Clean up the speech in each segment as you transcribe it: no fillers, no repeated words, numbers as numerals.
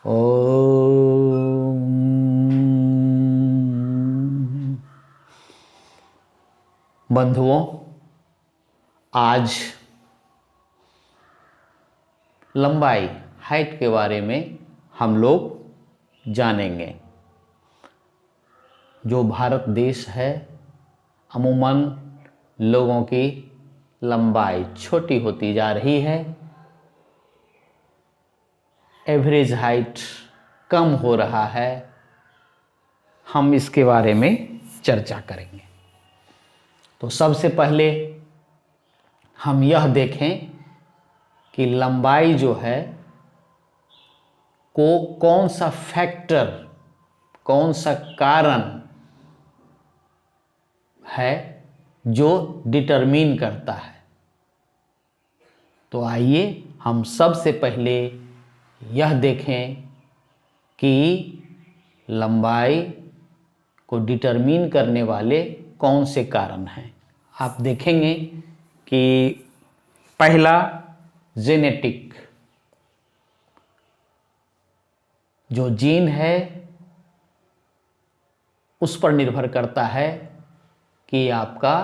ओम। बंधुओं, आज लंबाई हाइट के बारे में हम लोग जानेंगे। जो भारत देश है, अमूमन लोगों की लंबाई छोटी होती जा रही है। एवरेज हाइट कम हो रहा है। हम इसके बारे में चर्चा करेंगे। तो सबसे पहले हम यह देखें कि लंबाई जो है को कौन सा फैक्टर, कौन सा कारण है जो डिटरमिन करता है। तो आइए हम सबसे पहले यह देखें कि लंबाई को डिटरमिन करने वाले कौन से कारण हैं। आप देखेंगे कि पहला जेनेटिक, जो जीन है उस पर निर्भर करता है कि आपका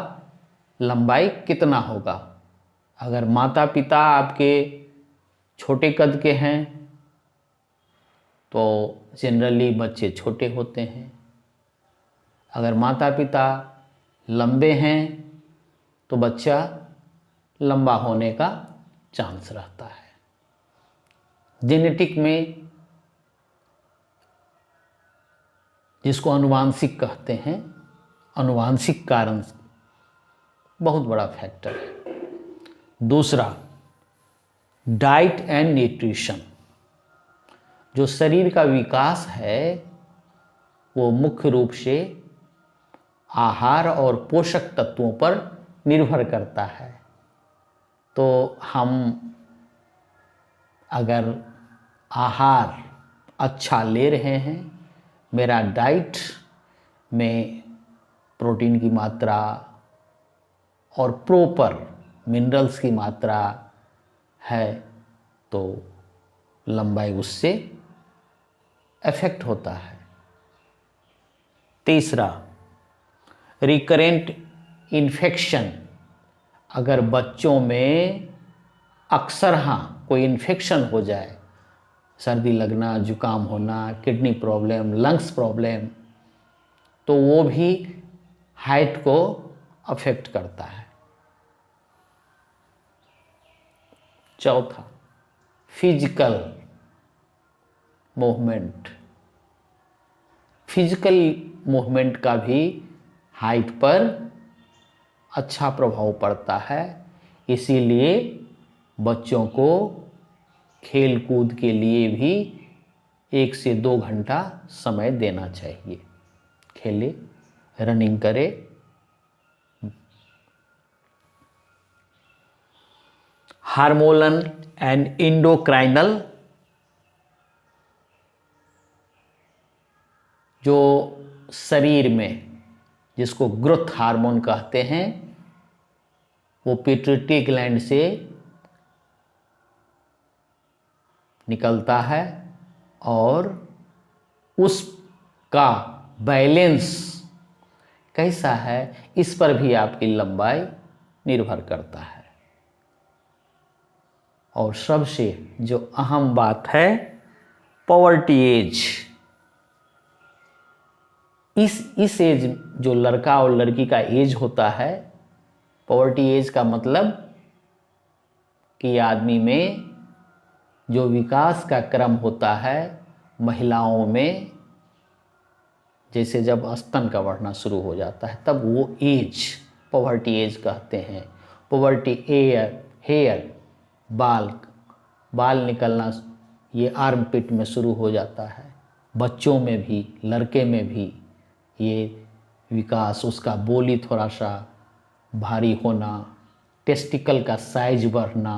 लंबाई कितना होगा। अगर माता पिता आपके छोटे कद के हैं तो जनरली बच्चे छोटे होते हैं। अगर माता पिता लंबे हैं तो बच्चा लंबा होने का चांस रहता है। जेनेटिक में, जिसको आनुवांशिक कहते हैं, आनुवांशिक कारण बहुत बड़ा फैक्टर है। दूसरा, डाइट एंड न्यूट्रिशन। जो शरीर का विकास है वो मुख्य रूप से आहार और पोषक तत्वों पर निर्भर करता है। तो हम अगर आहार अच्छा ले रहे हैं, मेरा डाइट में प्रोटीन की मात्रा और प्रॉपर मिनरल्स की मात्रा है, तो लंबाई उससे अफेक्ट होता है। तीसरा, रिकरेंट इन्फेक्शन। अगर बच्चों में अक्सर कोई इन्फेक्शन हो जाए, सर्दी लगना, जुकाम होना, किडनी प्रॉब्लम, लंग्स प्रॉब्लम, तो वो भी हाइट को अफेक्ट करता है। चौथा, फिजिकल मूवमेंट। फिजिकल मूवमेंट का भी हाइट पर अच्छा प्रभाव पड़ता है। इसीलिए बच्चों को खेल कूद के लिए भी 1 से 2 घंटा समय देना चाहिए। खेले, रनिंग करे। हार्मोनल एंड इंडोक्राइनल, जो शरीर में, जिसको ग्रोथ हार्मोन कहते हैं, वो पिट्यूटरी ग्लैंड से निकलता है और उसका बैलेंस कैसा है इस पर भी आपकी लंबाई निर्भर करता है। और सबसे जो अहम बात है, पॉवर्टी एज। इस एज, जो लड़का और लड़की का एज होता है, पॉवर्टी एज का मतलब कि आदमी में जो विकास का क्रम होता है, महिलाओं में जैसे जब स्तन का बढ़ना शुरू हो जाता है तब वो एज पॉवर्टी एज कहते हैं। पॉवर्टी हेयर, बाल निकलना, ये आर्म पिट में शुरू हो जाता है। बच्चों में भी, लड़के में भी ये विकास, उसका बोली थोड़ा सा भारी होना, टेस्टिकल का साइज बढ़ना,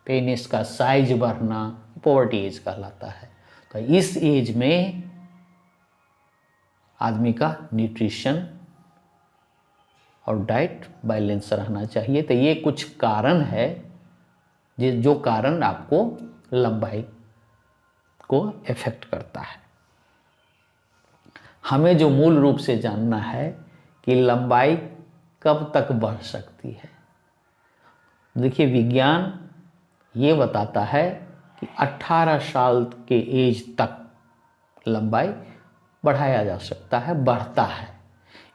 पेनिस का साइज बढ़ना, पॉवर्टी एज कहलाता है। तो इस एज में आदमी का न्यूट्रिशन और डाइट बैलेंस रहना चाहिए। तो ये कुछ कारण है जो कारण आपको लंबाई को इफेक्ट करता है। हमें जो मूल रूप से जानना है कि लंबाई कब तक बढ़ सकती है। देखिए, विज्ञान ये बताता है कि 18 साल के एज तक लंबाई बढ़ाया जा सकता है, बढ़ता है।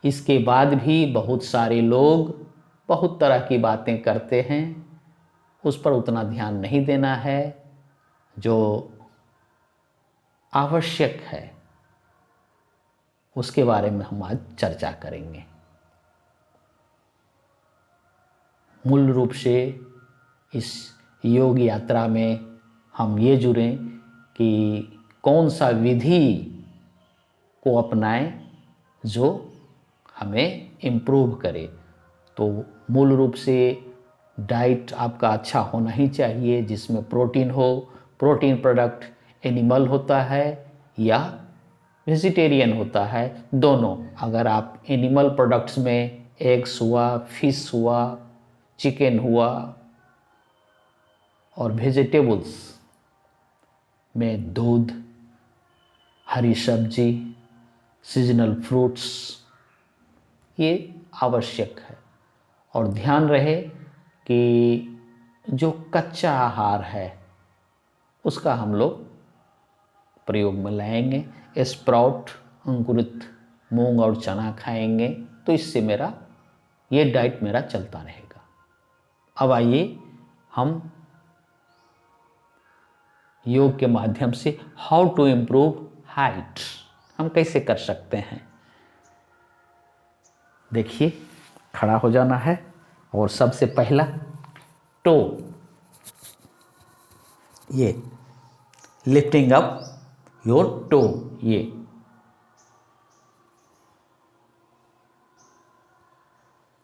इसके बाद भी बहुत सारे लोग बहुत तरह की बातें करते हैं, उस पर उतना ध्यान नहीं देना है जो आवश्यक है। उसके बारे में हम आज चर्चा करेंगे। मूल रूप से इस योग यात्रा में हम ये जुड़ें कि कौन सा विधि को अपनाएं जो हमें इम्प्रूव करे। तो मूल रूप से डाइट आपका अच्छा होना ही चाहिए, जिसमें प्रोटीन हो। प्रोटीन प्रोडक्ट एनिमल होता है या वेजिटेरियन होता है, दोनों। अगर आप एनिमल प्रोडक्ट्स में एग्स हुआ, फिश हुआ, चिकन हुआ, और वेजिटेबल्स में दूध, हरी सब्जी, सीजनल फ्रूट्स, ये आवश्यक है। और ध्यान रहे कि जो कच्चा आहार है उसका हम लोग प्रयोग में लाएंगे। स्प्राउट, अंकुरित मूंग और चना खाएंगे, तो इससे मेरा ये डाइट मेरा चलता रहेगा। अब आइए हम योग के माध्यम से हाउ टू इम्प्रूव हाइट हम कैसे कर सकते हैं। देखिए, खड़ा हो जाना है और सबसे पहला टो, ये लिफ्टिंग अप योर टो, ये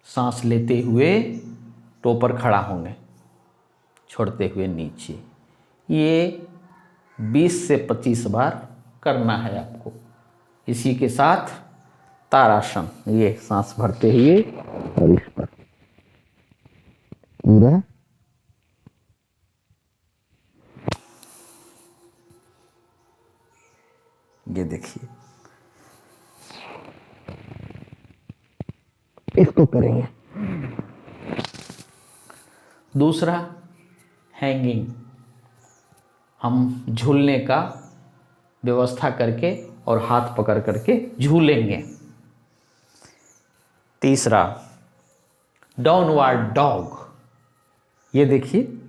सांस लेते हुए टो पर खड़ा होंगे, छोड़ते हुए नीचे। ये 20 से 25 बार करना है आपको। इसी के साथ तारासन, ये सांस भरते हुए और इस पर पूरा ये देखिए, इसको करेंगे। दूसरा हैंगिंग, हम झूलने का व्यवस्था करके और हाथ पकड़ करके झूलेंगे। तीसरा डाउनवर्ड डॉग, ये देखिए,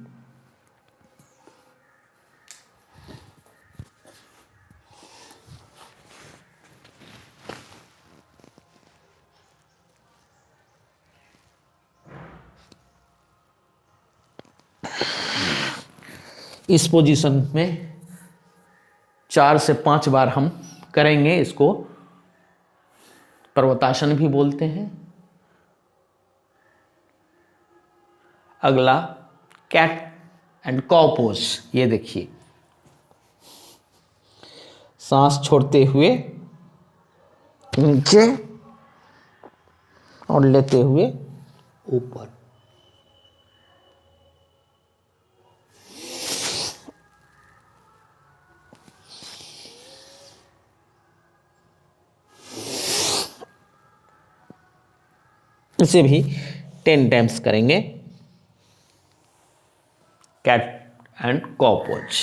इस पोजीशन में 4 से 5 बार हम करेंगे। इसको पर्वतासन भी बोलते हैं। अगला कैट एंड कॉ पोज, ये देखिए, सांस छोड़ते हुए नीचे और लेते हुए ऊपर। इसे भी 10 टाइम्स करेंगे। कैट एंड कॉ पोज।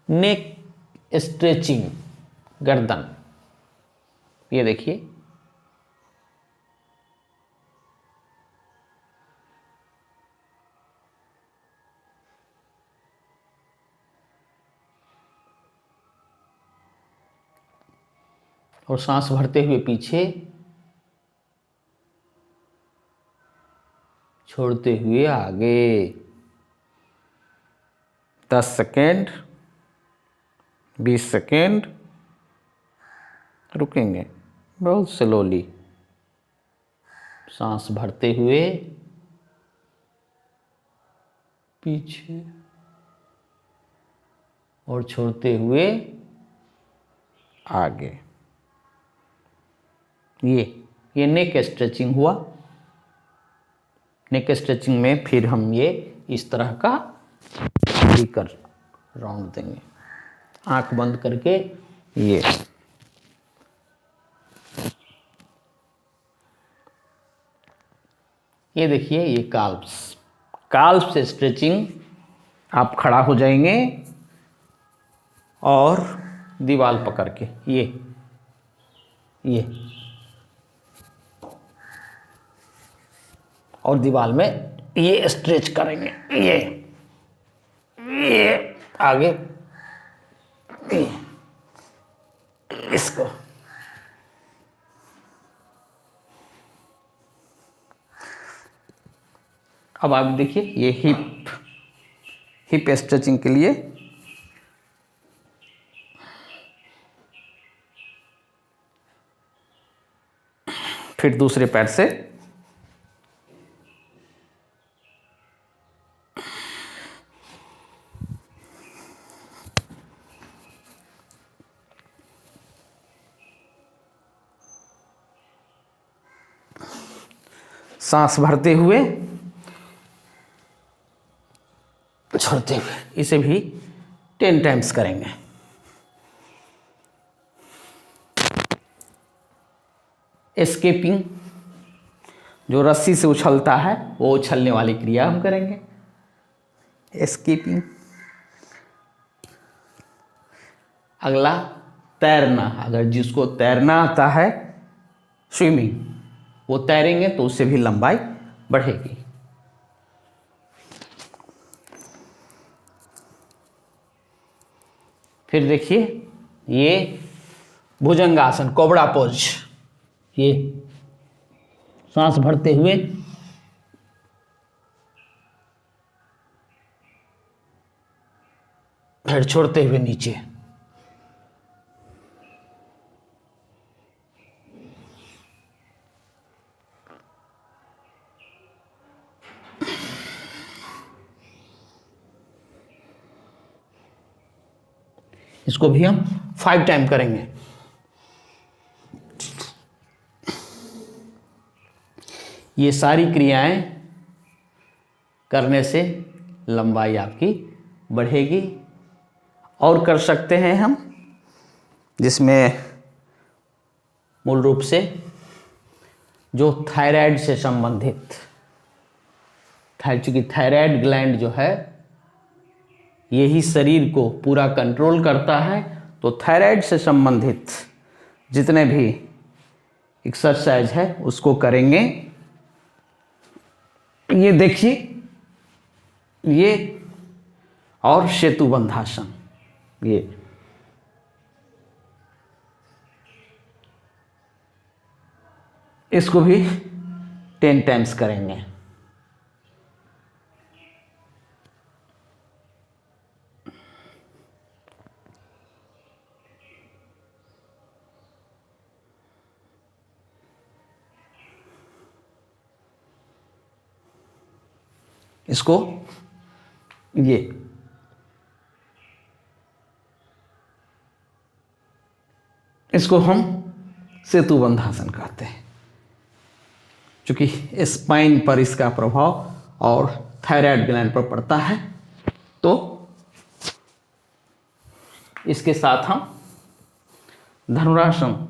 नेक स्ट्रेचिंग, गर्दन, ये देखिए, और सांस भरते हुए पीछे, छोड़ते हुए आगे। 10 सेकेंड, 20 सेकेंड रुकेंगे, बहुत स्लोली। सांस भरते हुए पीछे और छोड़ते हुए आगे। ये नेक स्ट्रेचिंग हुआ। नेक स्ट्रेचिंग में फिर हम ये इस तरह का कर राउंड देंगे। आंख बंद करके ये देखिए, ये काल्प्स से स्ट्रेचिंग। आप खड़ा हो जाएंगे और दीवार पकड़ के ये और दीवार में ये स्ट्रेच करेंगे, ये आगे इसको। अब आप देखिए, ये हिप स्ट्रेचिंग के लिए फिर दूसरे पैर से सांस भरते हुए छोड़ते हुए, इसे भी 10 टाइम्स करेंगे। एस्केपिंग, जो रस्सी से उछलता है वो उछलने वाली क्रिया हम करेंगे, एस्केपिंग। अगला तैरना, अगर जिसको तैरना आता है, स्विमिंग, वो तैरेंगे तो उससे भी लंबाई बढ़ेगी। फिर देखिए, ये भुजंगासन, कोबरा पोज, ये सांस भरते हुए फिर छोड़ते हुए नीचे। इसको भी हम 5 टाइम करेंगे। ये सारी क्रियाएं करने से लंबाई आपकी बढ़ेगी। और कर सकते हैं हम, जिसमें मूल रूप से जो थायराइड से संबंधित, चूंकि थायराइड ग्लैंड जो है यही शरीर को पूरा कंट्रोल करता है, तो थायराइड से संबंधित जितने भी एक्सरसाइज है उसको करेंगे। ये देखिए, ये और सेतुबंधासन, ये इसको भी 10 टाइम्स करेंगे। इसको इसको हम सेतुबंधासन कहते हैं, क्योंकि स्पाइन पर इसका प्रभाव और थायराइड ग्लैंड पर पड़ता है। तो इसके साथ हम धनुरासन,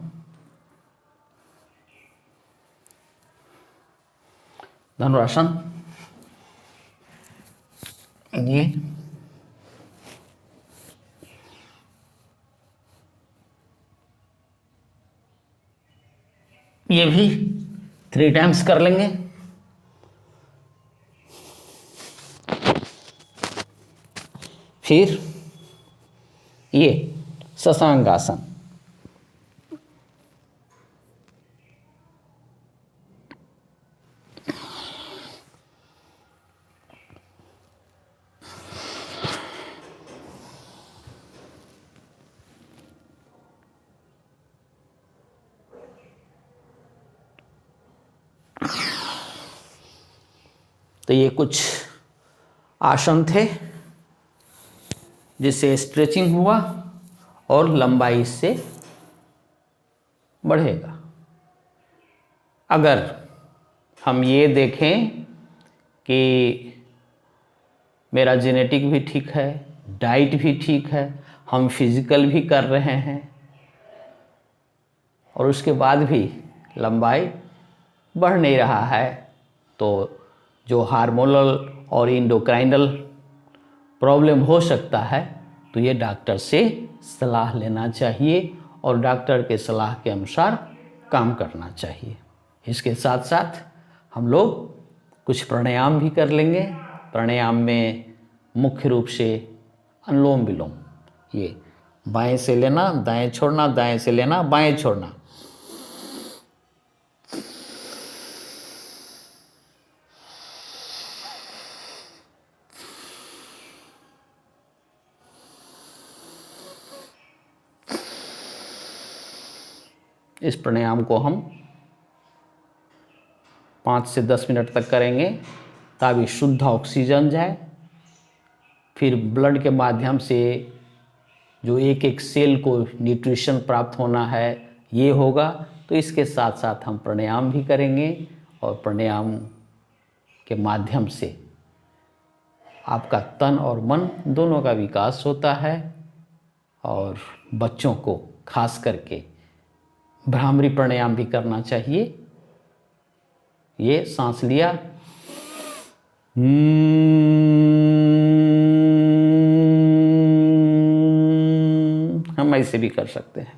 ये भी 3 टाइम्स कर लेंगे। फिर ये शशांकासन, तो ये कुछ आसन थे जिससे स्ट्रेचिंग हुआ और लंबाई इससे बढ़ेगा। अगर हम ये देखें कि मेरा जेनेटिक भी ठीक है, डाइट भी ठीक है हम फिजिकल भी कर रहे हैं और उसके बाद भी लंबाई बढ़ नहीं रहा है, तो जो हार्मोनल और इंडोक्राइनल प्रॉब्लम हो सकता है, तो ये डॉक्टर से सलाह लेना चाहिए और डॉक्टर के सलाह के अनुसार काम करना चाहिए। इसके साथ साथ हम लोग कुछ प्राणायाम भी कर लेंगे। प्राणायाम में मुख्य रूप से अनुलोम विलोम, ये बाएं से लेना दाएं छोड़ना, दाएं से लेना बाएं छोड़ना, इस प्राणायाम को हम 5 से 10 मिनट तक करेंगे ताकि शुद्ध ऑक्सीजन जाए, फिर ब्लड के माध्यम से जो एक एक सेल को न्यूट्रिशन प्राप्त होना है ये होगा। तो इसके साथ साथ हम प्राणायाम भी करेंगे और प्राणायाम के माध्यम से आपका तन और मन दोनों का विकास होता है। और बच्चों को खास करके भ्रामरी प्राणायाम भी करना चाहिए। ये सांस लिया, हम ऐसे भी कर सकते हैं।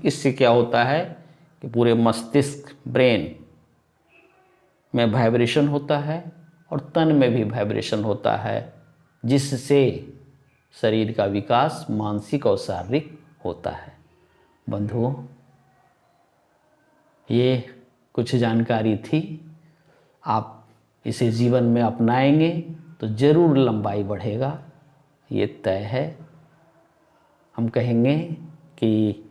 इससे क्या होता है कि पूरे मस्तिष्क ब्रेन में वाइब्रेशन होता है और तन में भी वाइब्रेशन होता है, जिससे शरीर का विकास मानसिक और शारीरिक होता है। बंधुओं, ये कुछ जानकारी थी। आप इसे जीवन में अपनाएंगे तो ज़रूर लंबाई बढ़ेगा, ये तय है। हम कहेंगे कि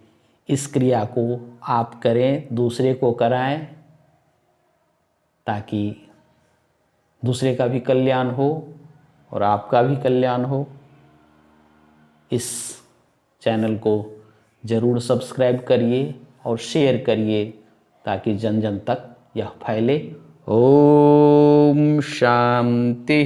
इस क्रिया को आप करें, दूसरे को कराएं, ताकि दूसरे का भी कल्याण हो और आपका भी कल्याण हो। इस चैनल को ज़रूर सब्सक्राइब करिए और शेयर करिए ताकि जन जन तक यह फैले। ओम शांति।